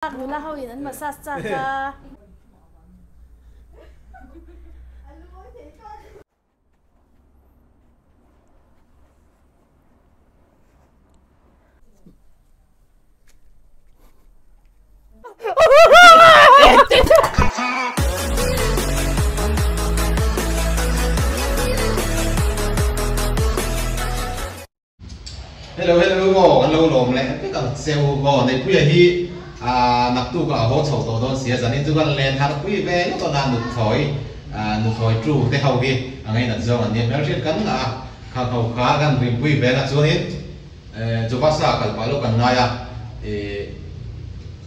Hula hau in massage cha. Hello mo kan lo lom le cái cả sale mo này bây giờ hi nạp tu cả hỗ trợ tổ đó xía dần nên chúng ta lên hàng quý về nó còn đang nụ thổi trụ để hậu kia ngay là do anh em nói chuyện cắn khang hậu khá gan mình quý về là chỗ hết chỗ phát xa cả phải lúc cần ngay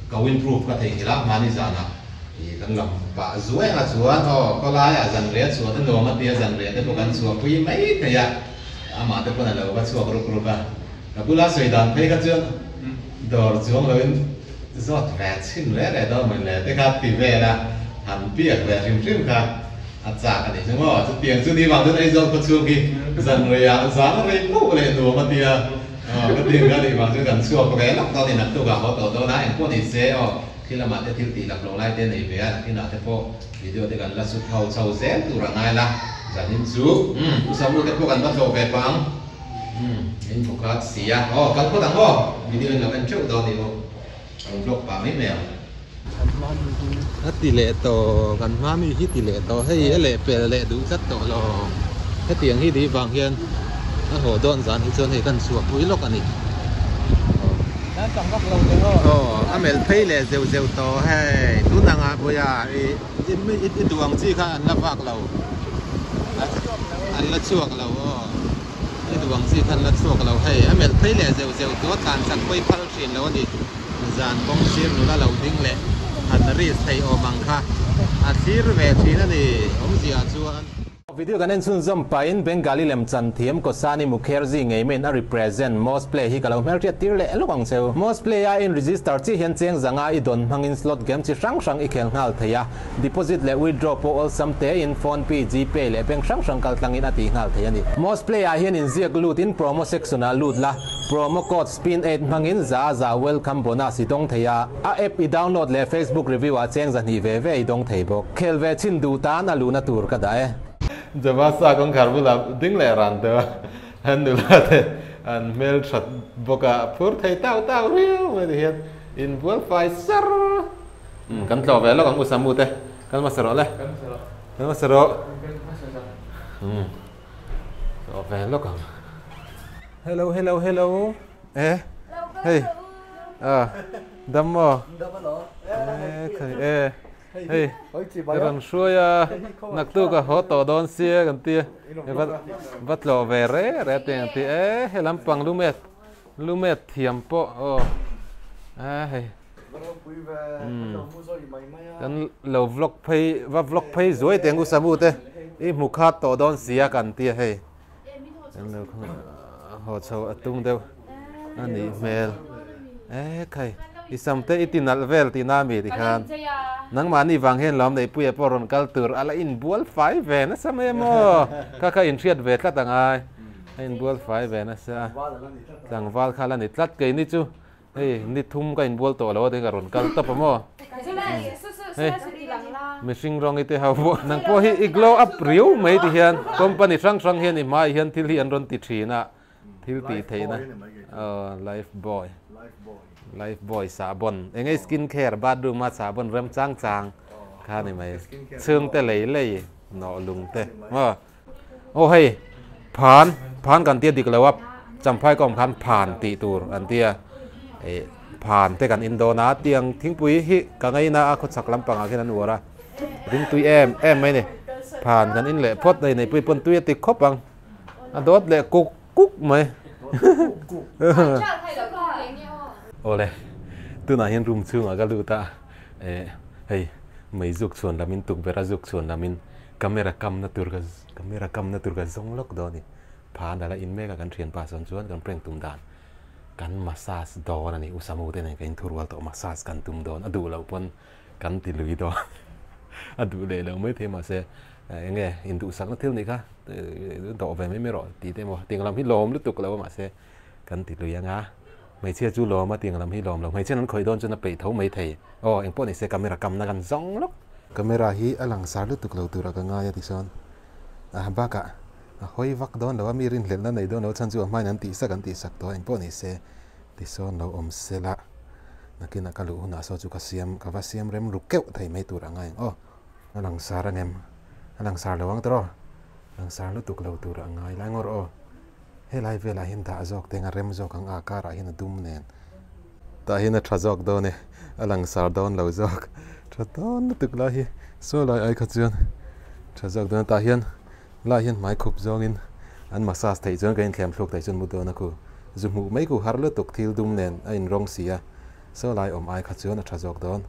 cầu improve cái thể là mani sana thì cần làm bà duỗi là chúa có lái dần rẽ chúa đến đồ mất tiền dần rẽ đến bộ cần chúa quý mấy cái mà tới con là bắt chúa group à là bữa lát đàn thấy cái chuyện đồ xuống lên rót vẹt xin lẽ này đâu mình lẽ tới khác thì về là hẳn biết về phim khác chả cái này chúng nó tiền chưa đi vào tới đây rồi có chưa kì dần rồi giá nó lên cũ lên đồ mà tiền cái tiền cái đi vào tới gần xưa có vé lắm tao thì nạp tôi cả họ tổ đó em có thì xe khi là mà tới thiếu tỷ lạc lộ lại tên này về khi nào thế phố video thì gần là sút thầu sầu rén tụ ra ngay là giả đến chú sao mua cái phố gần bắt đầu về vắng in phục khát xì cần có thằng video là anh trước đó thì vlog bà mấy mèo tỷ lệ tổ gần hóa mi tỷ lệ tổ hay lệ về lệ đủ rất tổ lo cái tiếng hi đi vàng hiền hồ đôn dán hi sơn thì cần sửa cuối lốc anh anh em thấy lệ dèo dèo tổ hay tú năng bây giờ ít tuồng chi khá anh lắp vạc lầu anh lắp chuộc lầu cái đồ gì thân là chuộc lầu hay em thấy lẽ dèo dèoตัวการสั่งไปพัลชินแล้วนี่จานกองเชียร์นู่นเราดิ้งแหละอันนี้ใส่ออกบังค่ะอาทิตย์เวทีนั่นนี่ผมจะชวนวิดีโอกันนั้นส่วนจำเป็นเป็นกาลิเลมจันทีมก็สานิมุเคอร์ซิงไงเมน represent most play ที่กำลังเมื่อเทียบตีเล่ลูกของเซล most player in register ที่เห็นเสียงจังอาอีดอนพังอินสล็อตเกมที่ช่างอีกแข่งหัลเทีย deposit และ withdraw พอ all ซัมเตอิน phone pay GPay และเป็นช่างกัลตังอินอาทิตย์หัลเทียนี่ most player เห็นอินเซียกลูดอิน promo section ลูดละ promo code spin 8พังอินจ้า welcome bonus อีดงเทียแอปอีดาวน์โหลดและ Facebook review อาเจียงจันฮีเว่อีดงเทียบเคลเวชินดูตานาลูนาตูร์ก็ได้จะว่าซาของขารบุลาดิ้งแหลรันเตอร์ฮันดูละเตอันเมลชัดบอกว่าพูดไทยเต้าเรียวไม่ได้เห็นอินบัวไฟซาร์กันต่อไปแล้วกันอุสามุเตกันมาสระเลยกันมาสระต่อไปแล้วกัน hello เฮ้ดัมโมเฮ้กันช่วยนักตู้ก็หัวต่อโดนเสียกันตีวัดหล่อเวรเร่เตียงตีให้ลำปังลูเม็ดเทียมโปโอ้กันเราวล็อกเพย์สวยเตียงกุสามุเตอีมุขต่อโดนเสียกันตีให้กันเราหัวเช่าตุ้งเดียวอันนี้เมลใครอีสัมเตอีตินัลเวลตีนามีติคันนังมานี่วางเห็นล้อมในปุยปรนกัลตูร์อะไรอินบัวไฟเวนะสมัยโมข้าอินเชียดเวทก็ต่างไงอินบัวไฟเวนะซะต่างวาลข้าละนิดลัดเกยนิจูเฮ้ยนิดทุ่มก็อินบัวตัวแล้วเด็กกรนกัลตับโมเฮ้ยไม่ชิงรองอีเตหาวนังพอฮีอีกโลอัพริวไม่ติเฮียนคอมพานีช่างเฮียนอีมาเฮียนที่เฮียนรนติชีนะที่ตีเทนะไลฟ์บอยสาบอนเองไอ้สกินแคร์บาดดูมาสาบอนเริ่มจางข้านี่ไหมเชิงแต่เลยหนอลุงเตะว่าโอ้เฮ้ยผ่านกันเตี้ยดีกเลยว่าจำไพ่กองคันผ่านตีตูอันเตี้ยผ่านแต่กันอินโดนาเตียงทิ้งปุ๋ยฮิกังไงนะคนสักลำปังอะไรนั่นวัวละทิ้งตุยแอมไหมเนี่ยผ่านกันอินเละพดในปุ๋ยปนตุยติดครบบังโดดเละกุ๊กไหมโอ้เลยตัวไหนยังรุมชื่อมาก็รู้ตาเฮ้ยไม่จุกส่วนละมินตุกเวลาจุกส่วนละมินกำเมระกำนัตุรกันส่งล็อกดอนี่ผ่านอะไรอินเมกันเรียนภาษาส่วนกันเปล่งตุ่มดานกันมาซาสดอนนี่อุสามุเตนกันทัวร์ตัวมาซาสกันตุ่มดอนดูเราปนกันติลุยดอนดูเลยเราไม่เทมาเสียยังไงอินดูสักนัดเที่ยวนี่ค่ะต่อไปไม่รอตีเต็มว่าตีกลำพิลมหรือตุกเรามาเสียกันติลุยยังไง mấy chia chú lò mà tiền làm hi lòm lòm mấy chia nó khởi đôn cho nó bị thấu mấy thầy anh bọn này sẽ camera cầm nó gần giống lắm camera hi alang sar lu tuk lo tura ka nga ya ti son baka hoi vak don lo mi rin hlel na nei don lo chan chu mai nan ti sak to anh bọn này sẽ ti son lo sela nakina kalu na so chu ka siam rem lu keu thei mai tura nga alang sar anem alang sar lo ang tro alang sar lu tuk lo tura nga lai ngor he lai vela hin da jok tenga rem jok ang akara hin dum nen ta hin a thajok do ne alang sar don lo jok Don tuk la hi so lai ai kha chuan thajak don ta hian la hian mai khup zongin an massage thei chuan kain thlam thluk thei chuan mu do na ku zumu mai ku har lu tuk thil dum nen a in rong sia so lai ai kha chuan a thajak don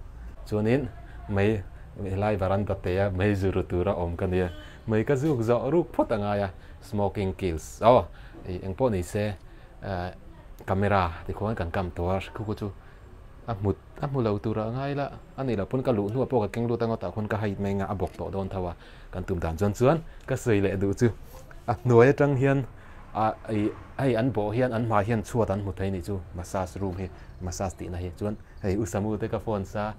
chuanin mai lai varanda te ya mai zuru tura kan ya mai ka zuk zo ruk phot anga ya smoking kills engpo ni se camera ti khon kan kam to ku chu amut lo tura ngai la ani la pun ka lu nu po ka keng lu ta ngota khon ka hai mai nga abok to don thawa kan tum dan chuan ka sei le du chu noi tang hian ai an bo hian an ma hian chuat an mu thei ni chu massage room hi massage ti na hi chuan hei usamu te ka phone sa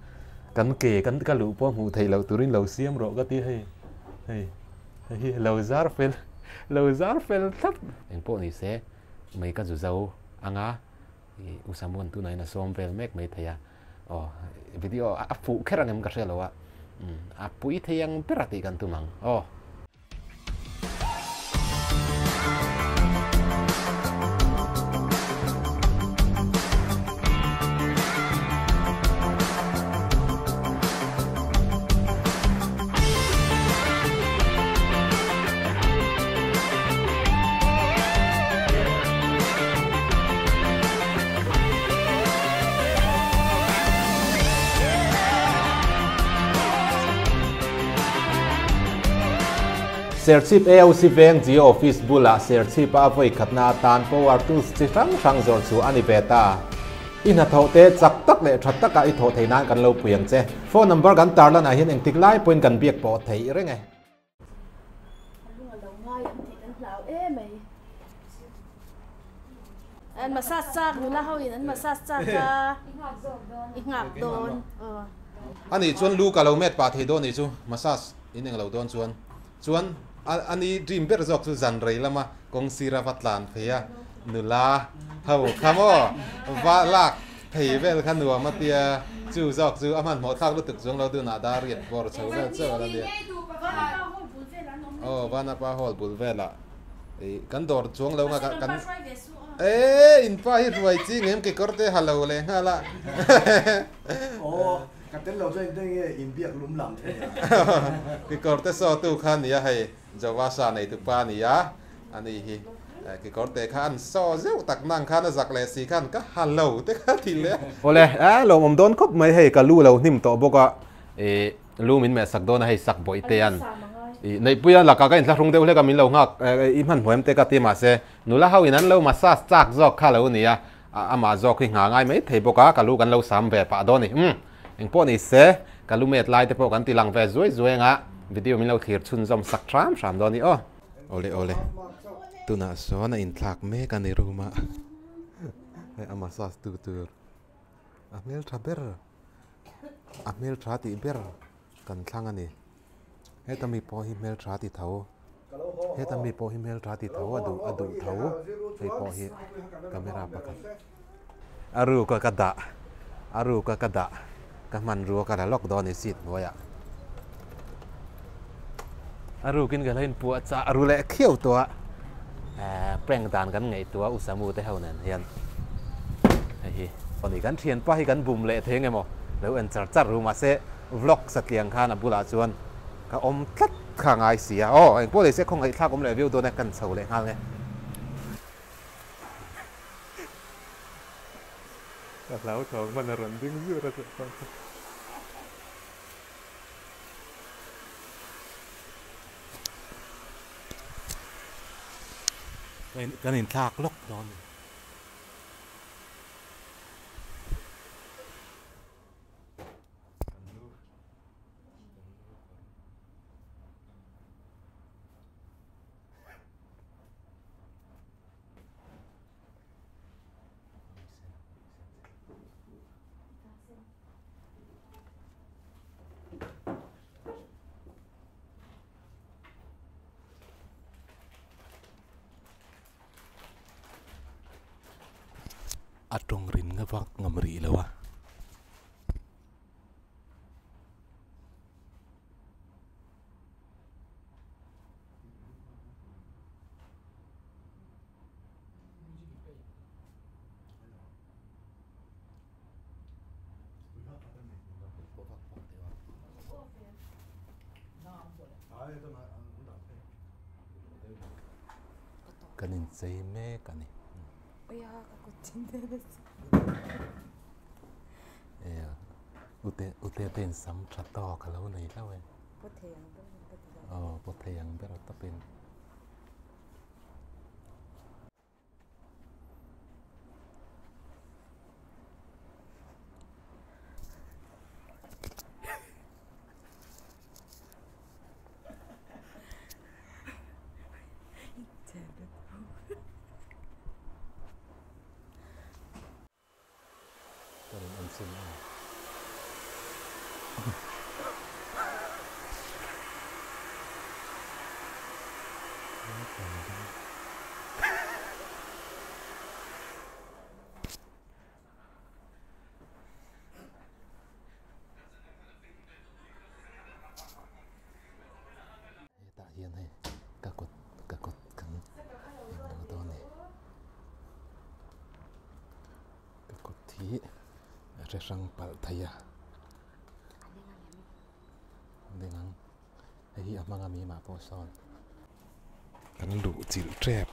kan ke kan ka lu po mu thei lo turin lo siam ro ka ti hei lo zar fel thap eng po ni se mai ka zu zau anga usamun tu nai na som vel mek mai thaya video apu kherang em ka relo wa apui thayang perati kan tumang Serchip AOC veng G office bula serchip avoi khatna tan power tools chi sang zor chu ani beta ina thote chak tak le that tak ai tho theinan kan lo puyang che phone number kan tar lan a hian eng tik lai point kan biak po thei renge anh massage chak nu la hoin an massage chak ka ingap don ani chuan lu ka lo met pa thei don ni chu massage in eng lo don chuan ani dream ber jok chu zan rei lama kong sira vatlan phea nula hau khamo va lak thei vel khan nuwa matia chu jok chu aman mo thak lu tuk jong lo du na da riat bor chho vel chaw la dia vana pa hol bul vela kan dor chuang lo nga kan in pa hi ruai chi ngem ke korte halo le ngala Katen lo chơi đây in biếc lúm lắm thế. Cái corte so tu khan nia hay jawasa này tu pa nia ani hi cái corte khan so zeu tak nang khan zak le si khan ka hello te kha thi le ole lo mom don khop mai hay ka lu lo nim to boka lu min me sak don hay sak boi te an nei puya la ka in thlung deu le ka min lo ngak i man hoem te ka ti ma se nula hau in an lo massage chak jok kha lo nia ama jok hi nga ngai mai thei boka ka lu kan lo sam ve pa do ni eng po ni se kalumet lai te po kan tilang ve zoi nga video min lo thir chun zom sak tram do ni ole tuna so na in thak me kan ni ruma ama sas tu amel tra ti ber kan thlang ani hetami po hi mel tra ti thaw hetami po hi mel tra ti thaw adu thaw hei po hi camera pakat aru ka kada man ruo ka lok don isit boya aru kin ga lain pu cha aru le khiau to preng dan kan ngei to usamu te haunan hian hi oni kan thian pa hi kan bum le theng emo lo en char ru ma se vlog satliang khan abula chuan ka om tlat khangai sia eng po le se khong ai thak om le view do na kan chho le ngal nge ka lau thong man ron ding zu ra kan in thak lok don atong rin nga vak ngamri lawa kanin say me kanin Oya aku cinta ute ten sam Tawh kalau này đâu em bột thèn bé rồi tập bên Insum tak hian hay kakot kan yang đó này kakot thi resang pal thaya dengan ai amang ami ma poson kan lu chil trap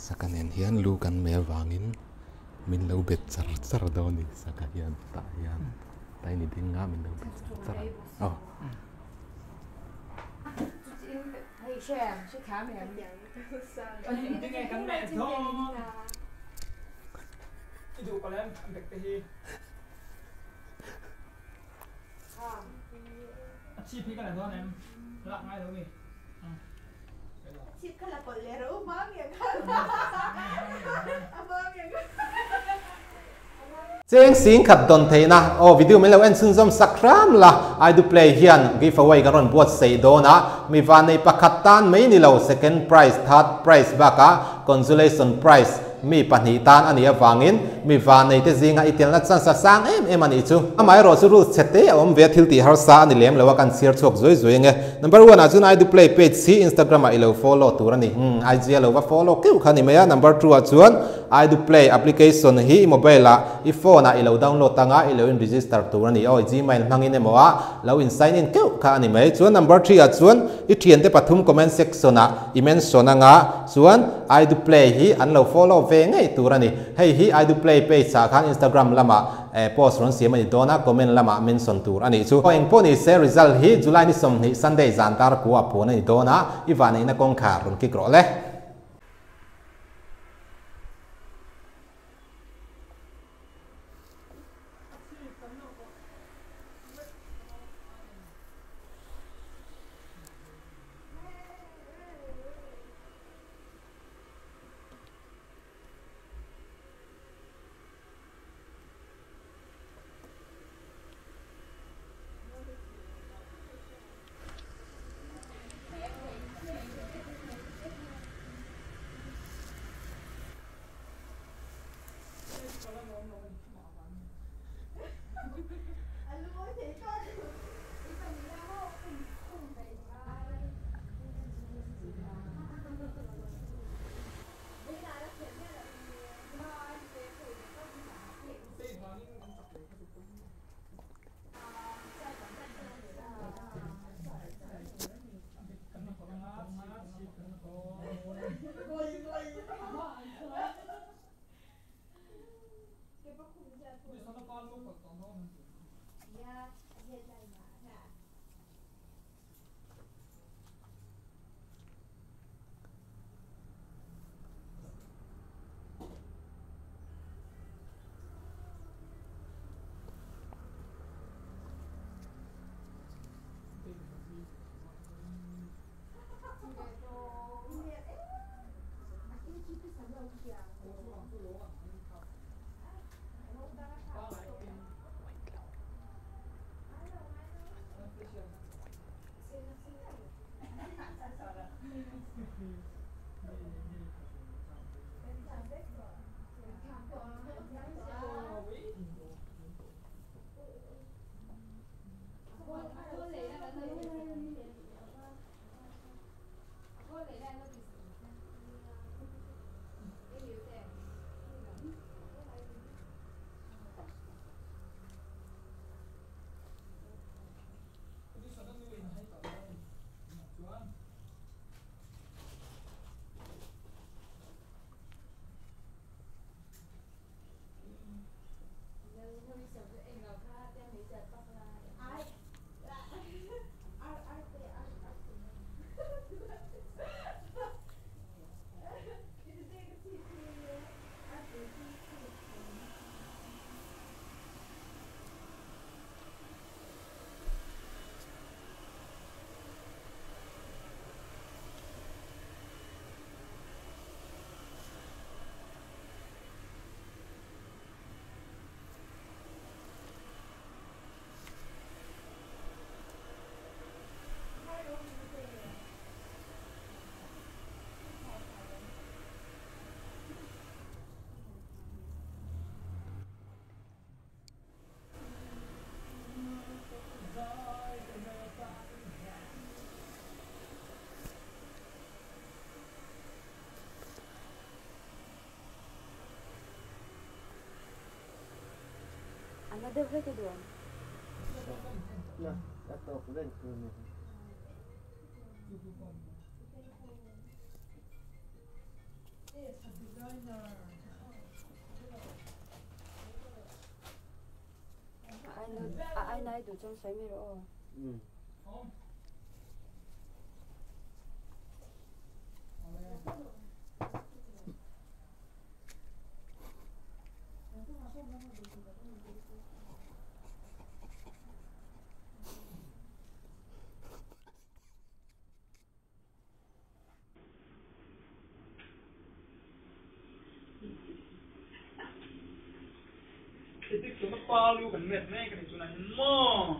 sakanen hian lu kan me wangin min lo bet char do ni sakahian ta hian tai ni ding nga min lo bet char Hey Chiang, she came here. Cái ngày cắn mẹ thôi. Cái dù có lẽ ăn được cái gì? Chip cái này thôi em, lặng ngay thôi mình. Chip cái là còn lẻ rú mớ miệng hơn. Mớ miệng. Chiang sing khat don theihna video mai lo en sun zom sakram la I do play hian giveaway kan ron buat sei dona mi van nei pakhat tan mai ni lo second prize third prize baka consolation prize mi pahnih tan ani awangin mi van nei te zinga itelna chan sa sang em ani chu amai ro chu ru chete om ve thil ti har sa ani lem lawa kan share chok zoi nge number 1 achun I do play page si Instagram a ilo follow turani IG lo wa follow keu khani maya number 2 achun I do play application hi mobile la I phone a ilo download tanga ilo in register turani Gmail mangin emoa lo in sign in keu kha ani mai chuan number 3 achun I thian te pathum comment section a I mention anga chuan I do play hi an lo follow ve ngai turani hei hi I do play page sa khan Instagram lama post ron siam ani dona comment lama mention tur ani chu eng poni se result hi July ni som ni Sunday zantar ku a phone ani dona iwan na kong khar ron ki kro le Anh đâu hết cái đường. Nè, đã tộc lên cười này. Ai này đủ trong sấy mi rồi. Cái tích nó bao lưu gần mệt này cái chỗ này mò.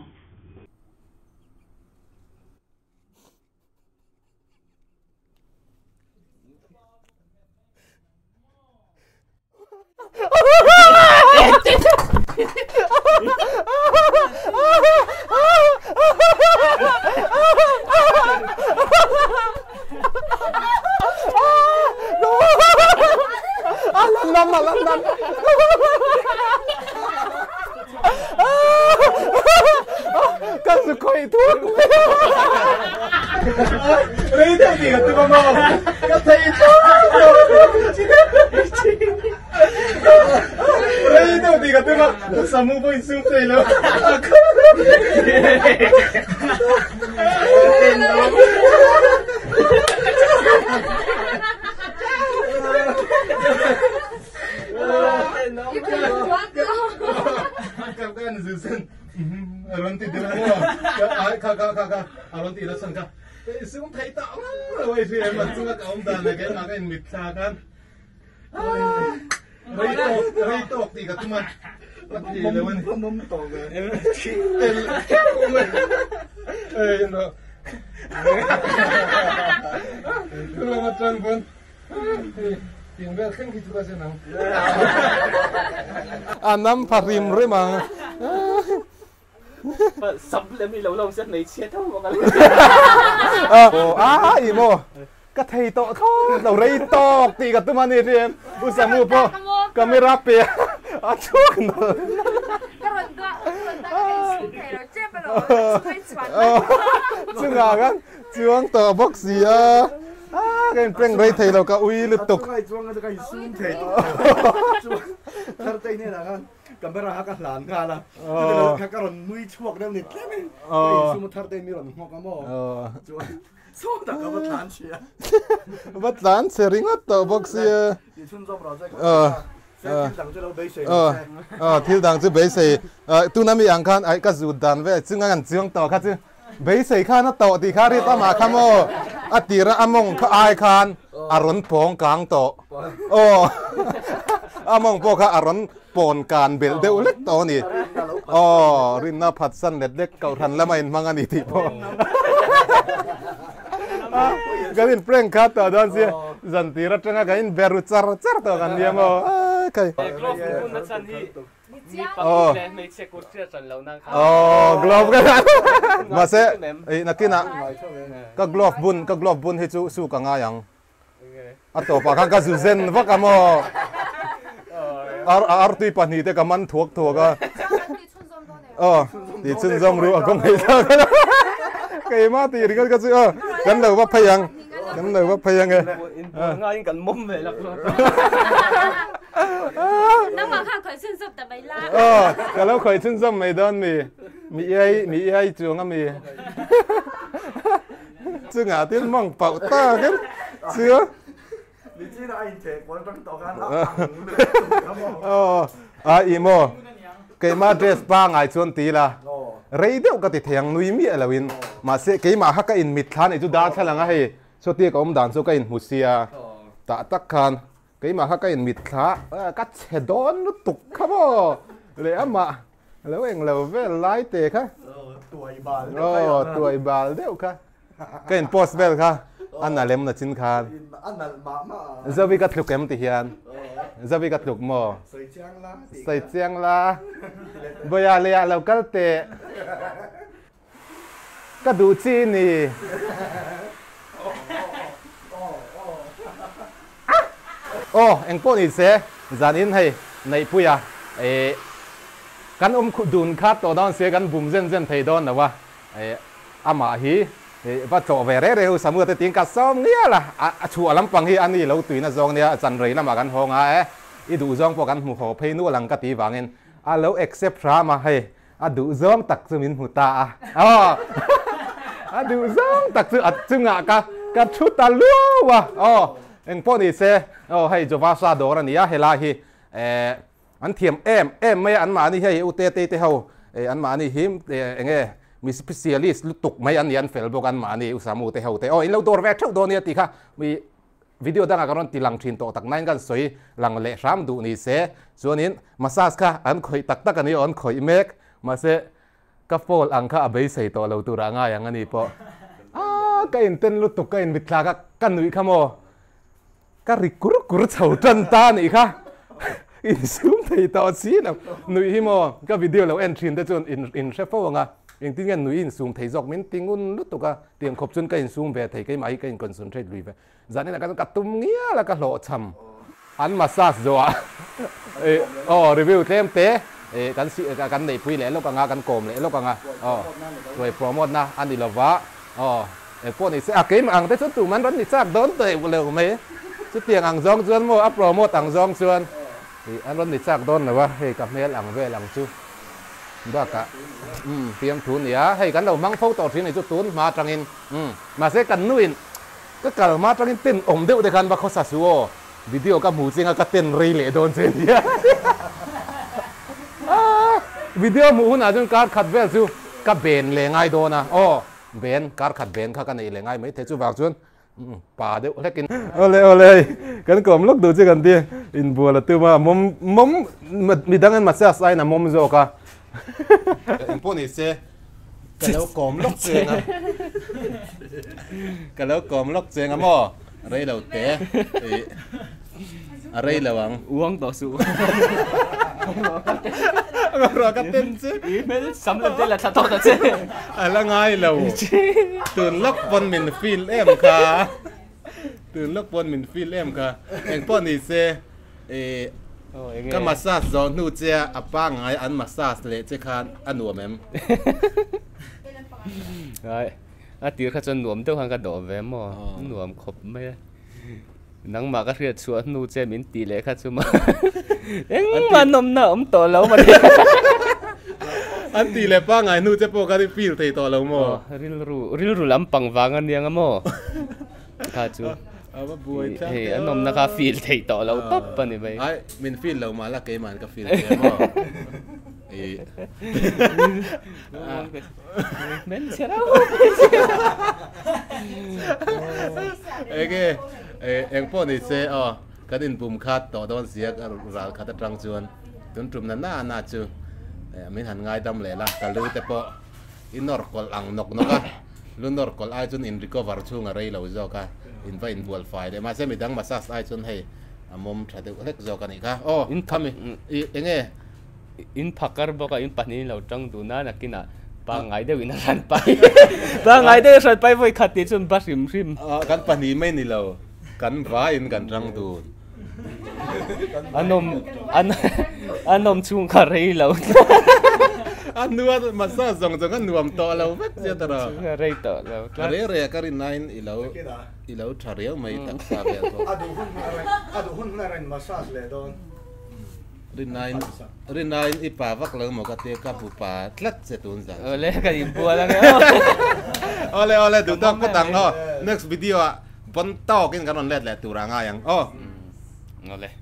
Lăn. Cái sự quậy thuốc. Lấy theo gì tôi mà mò. Cái thầy thuốc. Lấy theo gì tôi mà. Sao mua bôi Insum thầy luôn. Kan Zusen. Aron tidur mo. Ka. Aron tidur san ka. Insum thầy tạo rồi thì em mà chúng ta ông ta này cái mà cái mít xa kan. Rito thì cái tụi mình. Thì là mình mắm to cái. Ê nó. Nó mà trơn vốn. Tiếng Việt không thì chúng ta sẽ nào. Anam Parim rồi mà. Sắp lên mình lâu rất mấy chết thôi mà cái imo cái thầy to thôi đầu đây to thì cái tụi mình đi em bữa sáng mua po camera pe chuột nữa chứ ngà cái chuông to box gì cái preng ray thầy đâu cả uy liên tục chuông cái Insum thầy thằng tây này là kan camera kan lan ka la cái karon nuôi chuột đâu nè Insum thằng tây mi rồi học cái mò số đã có bắt lán chia bắt lán sharing hết to box gì Insum job rồi thiếu đằng chứ bế sĩ tu nami ang khan ai cái dù đàn về chứ ngang dương to khác chứ bế sĩ khan nó to thì khác đi ta mà khăm ô tira among ai khan aron pong kang to among po kha aron pon kan bel deu lek to ni rinna phat san let lek kau than lama in manga ni ti po cái in prank khát tao đó gì dần tí ra trăng cái in beru char tao cái gì mà cái glove cũng nó chân hi mấy chiếc cột chia chân lâu năng glove cái mà sẽ nãy kia nè cái glove bun thì chú su cả ngay yang à tổ bà khang cái chú zen vác cái mà tuy bản thì cái cái man thuộc à thì chân dòng rồi không thấy sao cái mà thì cái gì cái đầu vấp phải yang cái đầu vấp phải yang cái ngay cái mồm về là nó mà khác khỏi chân dâm tại mấy la cái lâu khỏi chân dâm mấy đòn mì ai chuông á mì chứ ngã tiếng mong bảo ta cái chưa你知道anh trẻ quan trọng tao gan imo cái mà dress ba ngày chuan tí là rei deuh ka ti theng nui mi alawin ma se ke ma ha ka in mit thlan chu da thalanga hei so ti ka dan chu ka in husia ta tak khan ke ma ha ka in mit thla ka chedon nu tuk kha bo le ama lo eng lo ve lai te kha tuai bal deuh kha ka in post bel kha anna lem na chin khan zawi ka thluk em ti hian zawi ka thluk mo sai chiang la boya le local te ka du chi ni eng po ni se zanin hei nei puya kan dun khat to don se kan bum zen thei don na wa ama hi va cho ve re re samu te ting ka som nia la chu alam pang hi ani lo tuina zong nia chan rei lama kan honga i du zong po kan mu ho phei nu lang ka ti wangin a lo accept ra ma hei a du zong tak chumin hu ta a du zong tak chu at chunga ka thu ta lu wa eng po ni se hei jova sa do ra nia hela hi an thiam em me an ma ni hei u te ho an ma ni him enge mi specialist lutuk mai an yan fel bok an ma ni usamu te ho te in lo dor ve thau do ni ti kha mi video dang akaron tilang thin to tak nine kan soi lang le ram du ni se chuanin massage kha an khoi tak ani on khoi mek ma se ka fol ang kha abei sei to lo tu ra nga yang ani po ka in ten lutuk ka in mitla ka kan nui khamo ka rikur chau tan ta ni kha Insum thei to si na nui hi mo ka video lo entry te chun in shefo nga ing tin ngan nui Insum thei jok min tingun lutuka tiang khop chun ka Insum ve thei kai mai ka in concentrate lui ve zani la ka tum ngia la ka lo cham an massage zo review tem te kan si kan nei pui le lo ka nga kan kom le lo ka nga rồi promote na an di lova po ni se a ke ang te chun tu man ron ni chak don te lo me chu tiang ang jong chuan mo a promote ang jong chuan anh vẫn đi chắc đón là hey cặp mẹ lằng về lằng chú đó cả tiêm thun nhá hey cái đầu mang phâu tàu thuyền này chút tốn mà trăng in mà sẽ cần nuôi cái cả mà trăng in tên ổng điệu để gan và khó sát số video các mù riêng các tên rây lệ đồn trên nhá video mù nào chúng cắt khát về chú các bền lệ ngay đồn à bền cắt khát bền các cái này lệ ngay mấy thế chú vào chuan bà đều lấy kinh ole cái cổng lúc đầu chưa cần tiền in bùa là từ mà mom mình đang ăn mặt xe sai là mom rồi cả em po này xe cái lâu cổng lúc chơi à cái lâu cổng lúc chơi à mò đây đầu té đây là bằng uống tổ su rồi cái tên chứ mấy sắm lên đây là thật tốt chứ là ngay lâu từ lúc con mình feel em cả từ lúc con mình feel em cả em po này xe cái massage gió nu che apa ngai ăn massage lệ che khan ăn nuông em rồi tiêu khát cho nuông đâu hàng cái đồ về mà nuông khop mấy nắng mà cái chuyện chuột nu che miễn tỷ lệ khát cho mà mà nôm nở tổ lâu mà anh tỷ lệ ba ngày nu che po cái feel thấy tổ lâu mà ril ru lắm bằng vàng anh điang mà khát chú anh nôm na cái feel thấy tổ lâu tấp bên này vậy ai mình feel lâu mà là cái mà cái feel mà men chết đâu em po ni se cái din bum khat to don sia ra khat trăng chuan tun trum na chu min han ngai dam le la ka lu te po inor kol ang nok noka รุ่นดอร์กอลไอจนอินริโกวาร์ช่วงอะไรเราจะกันอินไปอินบัวไฟเดี๋ยวมาเส้นมีดังมาซัสไอจนให้มุมชาติเล็กจะกันอีกค่ะโอ้ทำยังไงอินพักการบอกว่าอินปันนี้เราจังดูน่านักกินอ่ะบางไงเดียวอินรันไปบางไงเดียวรันไปไว้ขัดติดจนบาสิมริมกันปันนี้ไม่นี่เรากันฟ้าอินกันจังดูอันนมช่วงคารีเราอันนัวมาซาส่งกันนัวมต่อเราเวทเจ้าตระอะไรต่อเราอะไรการินายอีเราชาเรียวไม่ตักซาเบลอะดูหุ่นอะไรมาซาสเลยโดนรินายอีป่าวักเลยหมกเตะกับผู้ป่าทลัดเสตุนจ้ะเลยกันอีบัวแล้วเนี่ยเลยดูต้องก็ตังอ๋อ next video อ่ะบนโต๊ะกินกันนอนเล็ดแหละตัวร่างยังอ๋อเลย